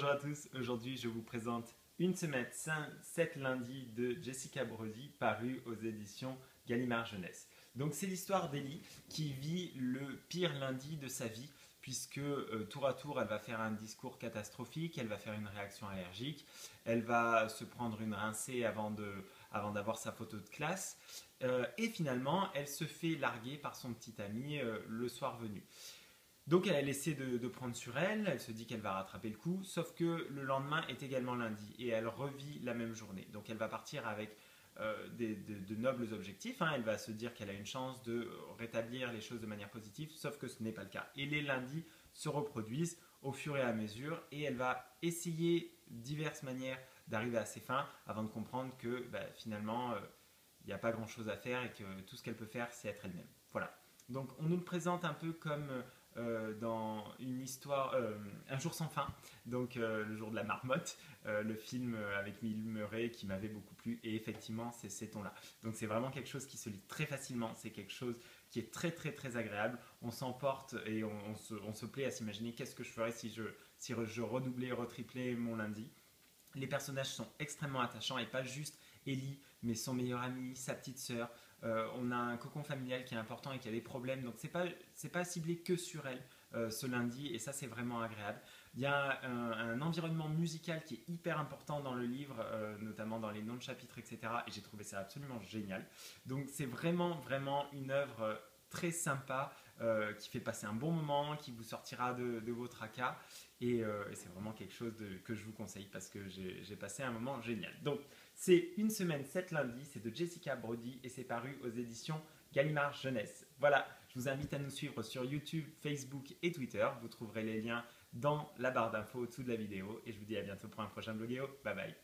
Bonjour à tous, aujourd'hui je vous présente Une semaine 7 lundis de Jessica Brody paru aux éditions Gallimard Jeunesse. Donc c'est l'histoire d'Ellie qui vit le pire lundi de sa vie puisque tour à tour elle va faire un discours catastrophique, elle va faire une réaction allergique, elle va se prendre une rincée avant d'avoir sa photo de classe et finalement elle se fait larguer par son petit ami le soir venu. Donc elle a laissé de prendre sur elle, elle se dit qu'elle va rattraper le coup, sauf que le lendemain est également lundi et elle revit la même journée. Donc elle va partir avec de nobles objectifs, hein. Elle va se dire qu'elle a une chance de rétablir les choses de manière positive, sauf que ce n'est pas le cas. Et les lundis se reproduisent au fur et à mesure et elle va essayer diverses manières d'arriver à ses fins avant de comprendre que finalement il n'y a pas grand chose à faire et que tout ce qu'elle peut faire c'est être elle-même. Voilà. Donc on nous le présente un peu comme dans une histoire, Un jour sans fin, donc le jour de la marmotte, le film avec Bill Murray qui m'avait beaucoup plu, et effectivement c'est ces tons-là. Donc c'est vraiment quelque chose qui se lit très facilement, c'est quelque chose qui est très très très agréable, on s'emporte et on se plaît à s'imaginer qu'est-ce que je ferais si je redoublais, retriplais mon lundi. Les personnages sont extrêmement attachants et pas juste Ellie, mais son meilleur ami, sa petite sœur. On a un cocon familial qui est important et qui a des problèmes, donc c'est pas ciblé que sur elle ce lundi, et ça c'est vraiment agréable. Il y a un environnement musical qui est hyper important dans le livre, notamment dans les noms de chapitres, etc. Et j'ai trouvé ça absolument génial. Donc c'est vraiment vraiment une œuvre très sympa, qui fait passer un bon moment, qui vous sortira de vos tracas. Et c'est vraiment quelque chose que je vous conseille parce que j'ai passé un moment génial. Donc, c'est Une semaine 7 lundis, c'est de Jessica Brody et c'est paru aux éditions Gallimard Jeunesse. Voilà, je vous invite à nous suivre sur YouTube, Facebook et Twitter. Vous trouverez les liens dans la barre d'infos au-dessous de la vidéo. Et je vous dis à bientôt pour un prochain vlogéo. Bye bye.